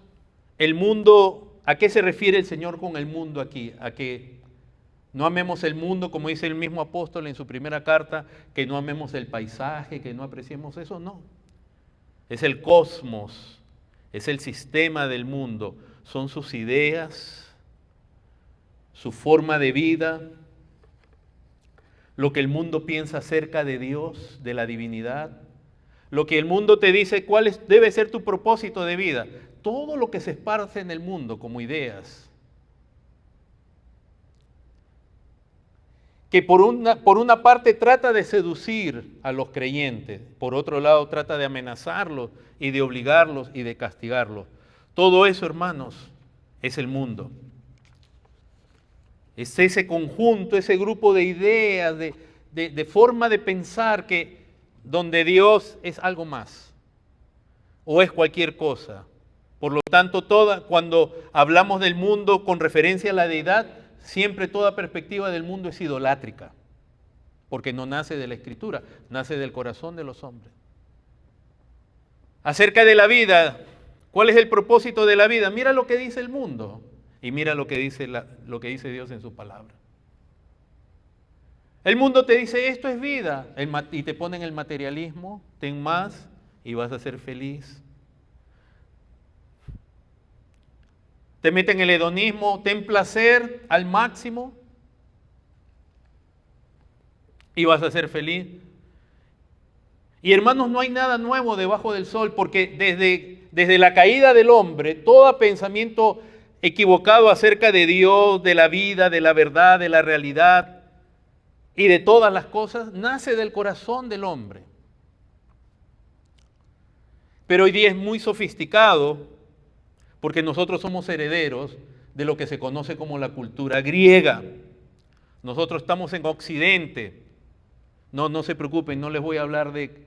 el mundo, ¿a qué se refiere el Señor con el mundo aquí? A que no amemos el mundo, como dice el mismo apóstol en su primera carta, que no amemos el paisaje, que no apreciemos eso, no. Es el cosmos, es el sistema del mundo, son sus ideas, su forma de vida, lo que el mundo piensa acerca de Dios, de la divinidad, lo que el mundo te dice cuál debe ser tu propósito de vida, todo lo que se esparce en el mundo como ideas, que por una parte trata de seducir a los creyentes, por otro lado trata de amenazarlos y de obligarlos y de castigarlos. Todo eso, hermanos, es el mundo. Es ese conjunto, ese grupo de ideas, de forma de pensar que donde Dios es algo más o es cualquier cosa. Por lo tanto, cuando hablamos del mundo con referencia a la deidad, siempre toda perspectiva del mundo es idolátrica, porque no nace de la Escritura, nace del corazón de los hombres. Acerca de la vida, ¿cuál es el propósito de la vida? Mira lo que dice el mundo y mira lo que dice Dios en su palabra. El mundo te dice, esto es vida, y te ponen el materialismo, ten más y vas a ser feliz. Te meten el hedonismo, ten placer al máximo y vas a ser feliz. Y hermanos, no hay nada nuevo debajo del sol, porque desde la caída del hombre, todo pensamiento equivocado acerca de Dios, de la vida, de la verdad, de la realidad y de todas las cosas, nace del corazón del hombre. Pero hoy día es muy sofisticado, porque nosotros somos herederos de lo que se conoce como la cultura griega. Nosotros estamos en Occidente. No se preocupen, no les voy a hablar de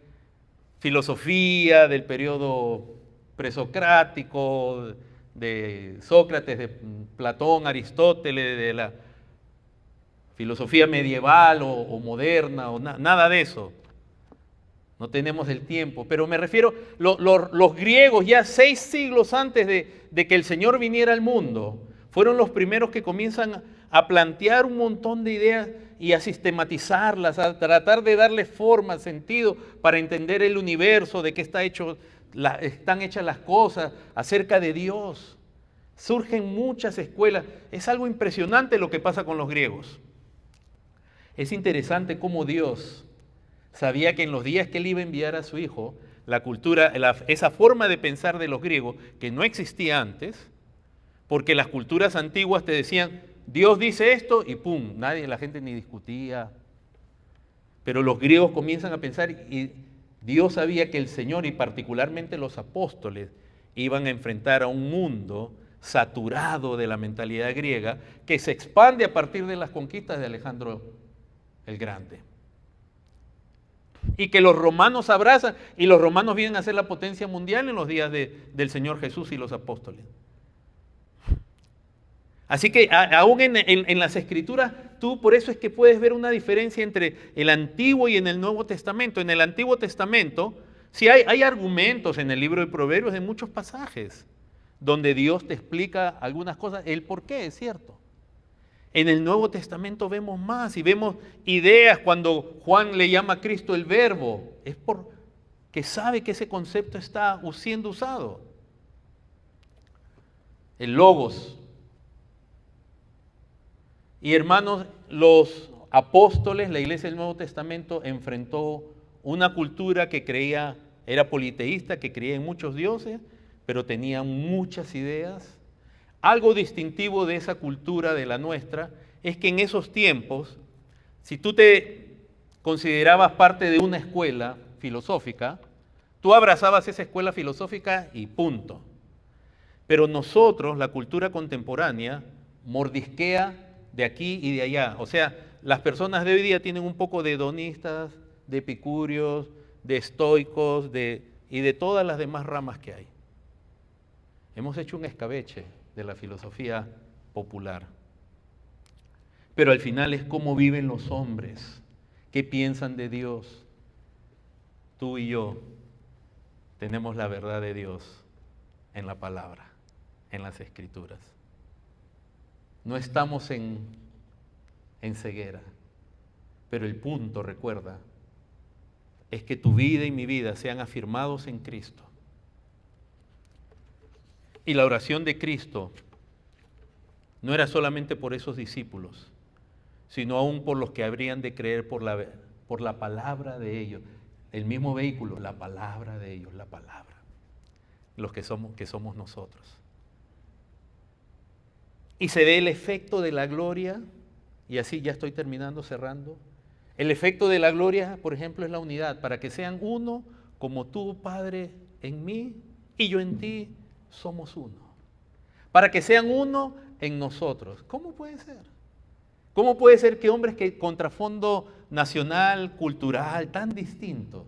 filosofía, del periodo presocrático, de Sócrates, de Platón, Aristóteles, de la filosofía medieval o moderna, nada de eso. No tenemos el tiempo, pero me refiero, los griegos ya 6 siglos antes de que el Señor viniera al mundo, fueron los primeros que comienzan a plantear un montón de ideas y a sistematizarlas, a tratar de darle forma, sentido, para entender el universo, de qué están hechas las cosas, acerca de Dios. Surgen muchas escuelas. Es algo impresionante lo que pasa con los griegos. Es interesante cómo Dios sabía que en los días que Él iba a enviar a su Hijo, la cultura, esa forma de pensar de los griegos, que no existía antes, porque las culturas antiguas te decían, Dios dice esto y pum, la gente ni discutía. Pero los griegos comienzan a pensar y Dios sabía que el Señor y particularmente los apóstoles iban a enfrentar a un mundo saturado de la mentalidad griega que se expande a partir de las conquistas de Alejandro el Grande. Y que los romanos abrazan, y los romanos vienen a ser la potencia mundial en los días del Señor Jesús y los apóstoles. Así que aún en las Escrituras, tú por eso es que puedes ver una diferencia entre el Antiguo y en el Nuevo Testamento. En el Antiguo Testamento, sí hay argumentos en el libro de Proverbios en muchos pasajes, donde Dios te explica algunas cosas, el por qué, es cierto. En el Nuevo Testamento vemos más y vemos ideas cuando Juan le llama a Cristo el Verbo. Es porque sabe que ese concepto está siendo usado. El Logos. Y hermanos, los apóstoles, la iglesia del Nuevo Testamento enfrentó una cultura que era politeísta, que creía en muchos dioses, pero tenía muchas ideas. Algo distintivo de esa cultura, de la nuestra, es que en esos tiempos, si tú te considerabas parte de una escuela filosófica, tú abrazabas esa escuela filosófica y punto. Pero nosotros, la cultura contemporánea, mordisquea de aquí y de allá. O sea, las personas de hoy día tienen un poco de hedonistas, de epicúreos, de estoicos y de todas las demás ramas que hay. Hemos hecho un escabeche de la filosofía popular. Pero al final es cómo viven los hombres, qué piensan de Dios. Tú y yo tenemos la verdad de Dios en la palabra, en las Escrituras. No estamos en ceguera, pero el punto, recuerda, es que tu vida y mi vida sean afirmados en Cristo. Y la oración de Cristo no era solamente por esos discípulos, sino aún por los que habrían de creer por la palabra de ellos. El mismo vehículo, la palabra de ellos, la palabra. Los que somos nosotros. Y se ve el efecto de la gloria, y así ya estoy terminando, cerrando. El efecto de la gloria, por ejemplo, es la unidad, para que sean uno, como tú, Padre, en mí y yo en ti, somos uno. Para que sean uno en nosotros. ¿Cómo puede ser? ¿Cómo puede ser que hombres que con trasfondo nacional, cultural, tan distinto,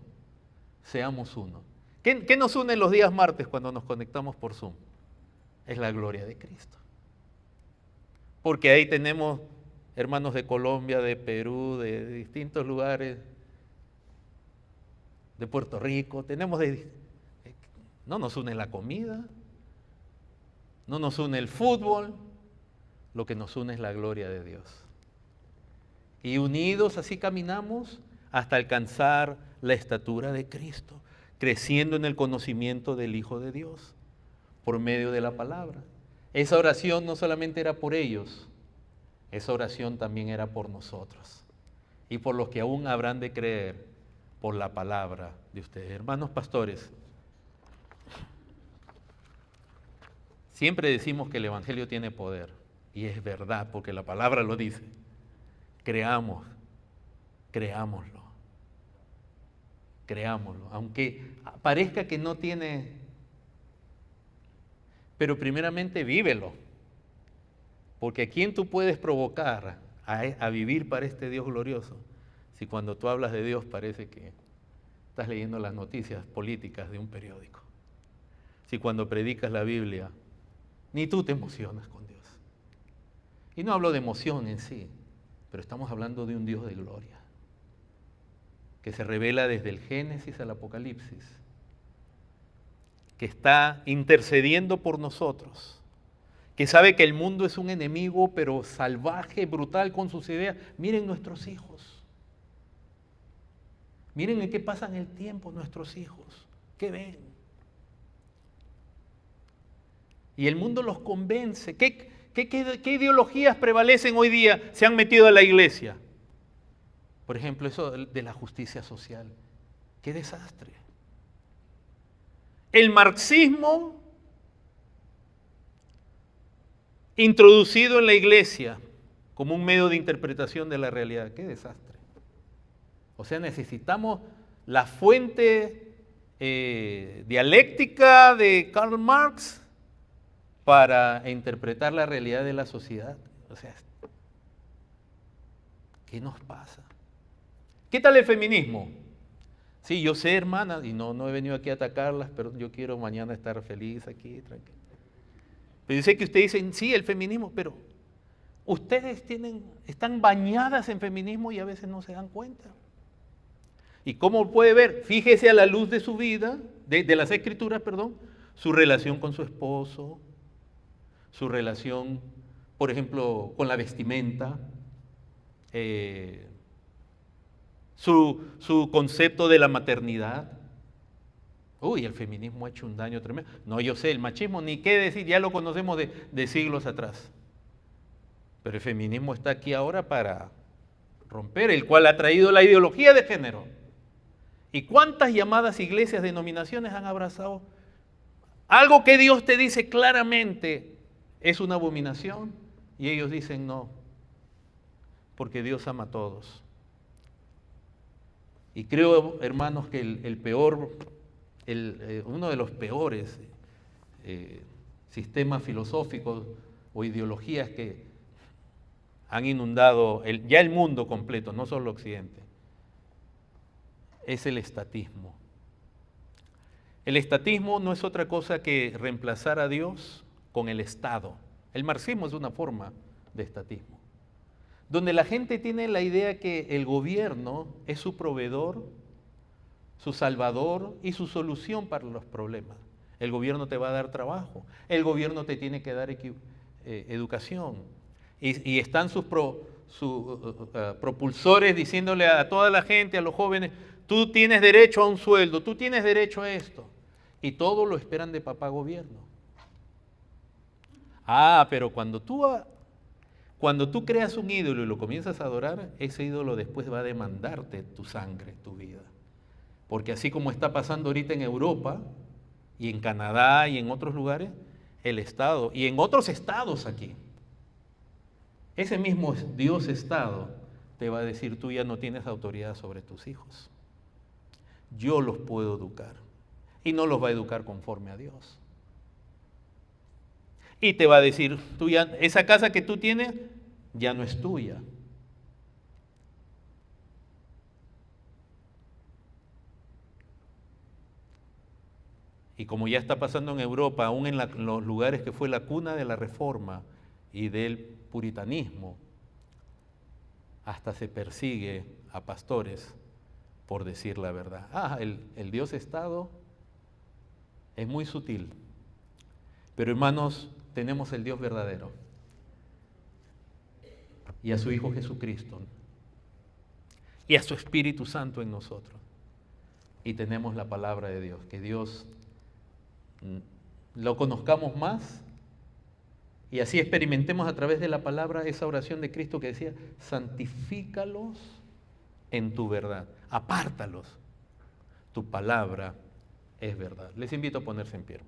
seamos uno? ¿Qué nos une los días martes cuando nos conectamos por Zoom? Es la gloria de Cristo. Porque ahí tenemos hermanos de Colombia, de Perú, de distintos lugares, de Puerto Rico, no nos une la comida, no nos une el fútbol, lo que nos une es la gloria de Dios. Y unidos así caminamos hasta alcanzar la estatura de Cristo, creciendo en el conocimiento del Hijo de Dios, por medio de la palabra. Esa oración no solamente era por ellos, esa oración también era por nosotros y por los que aún habrán de creer por la palabra de ustedes. Hermanos pastores, siempre decimos que el Evangelio tiene poder y es verdad porque la palabra lo dice. Creámoslo, aunque parezca que no tiene, pero primeramente vívelo. Porque ¿a quién tú puedes provocar a vivir para este Dios glorioso? Si cuando tú hablas de Dios parece que estás leyendo las noticias políticas de un periódico. Si cuando predicas la Biblia, ni tú te emocionas con Dios. Y no hablo de emoción en sí, pero estamos hablando de un Dios de gloria, que se revela desde el Génesis al Apocalipsis, que está intercediendo por nosotros, que sabe que el mundo es un enemigo, pero salvaje, brutal con sus ideas. Miren nuestros hijos. Miren en qué pasan el tiempo nuestros hijos. ¿Qué ven? Y el mundo los convence. ¿Qué ideologías prevalecen hoy día? Se han metido a la iglesia. Por ejemplo, eso de la justicia social. ¡Qué desastre! El marxismo introducido en la iglesia como un medio de interpretación de la realidad. ¡Qué desastre! O sea, necesitamos la fuente dialéctica de Karl Marx para interpretar la realidad de la sociedad. O sea, ¿qué nos pasa? ¿Qué tal el feminismo? Sí, yo sé, hermana, y no he venido aquí a atacarlas, pero yo quiero mañana estar feliz aquí, tranquilo. Pero yo sé que ustedes dicen, sí, el feminismo, pero ustedes están bañadas en feminismo y a veces no se dan cuenta. ¿Y cómo puede ver? Fíjese a la luz de su vida, de las Escrituras, perdón, su relación con su esposo, su relación, por ejemplo, con la vestimenta, su concepto de la maternidad. Uy, el feminismo ha hecho un daño tremendo. No, yo sé, el machismo, ni qué decir, ya lo conocemos de siglos atrás. Pero el feminismo está aquí ahora para romper, el cual ha traído la ideología de género. ¿Y cuántas llamadas iglesias, denominaciones han abrazado algo que Dios te dice claramente es una abominación? Y ellos dicen no, porque Dios ama a todos. Y creo, hermanos, que uno de los peores sistemas filosóficos o ideologías que han inundado ya el mundo completo, no solo Occidente, es el estatismo. El estatismo no es otra cosa que reemplazar a Dios con el Estado. El marxismo es una forma de estatismo, donde la gente tiene la idea que el gobierno es su proveedor, su salvador y su solución para los problemas. El gobierno te va a dar trabajo. El gobierno te tiene que dar educación. Y están sus propulsores diciéndole a toda la gente, a los jóvenes, tú tienes derecho a un sueldo, tú tienes derecho a esto. Y todo lo esperan de papá gobierno. Pero cuando tú creas un ídolo y lo comienzas a adorar, ese ídolo después va a demandarte tu sangre, tu vida. Porque así como está pasando ahorita en Europa y en Canadá y en otros lugares, el Estado y en otros estados aquí, ese mismo Dios Estado te va a decir, tú ya no tienes autoridad sobre tus hijos. Yo los puedo educar y no los va a educar conforme a Dios. Y te va a decir, esa casa que tú tienes ya no es tuya. Y como ya está pasando en Europa, aún en los lugares que fue la cuna de la Reforma y del puritanismo, hasta se persigue a pastores por decir la verdad. El Dios Estado es muy sutil. Pero hermanos, tenemos el Dios verdadero y a su Hijo Jesucristo y a su Espíritu Santo en nosotros. Y tenemos la palabra de Dios, que Dios lo conozcamos más y así experimentemos a través de la palabra esa oración de Cristo que decía, santifícalos en tu verdad, apártalos, tu palabra es verdad. Les invito a ponerse en pie.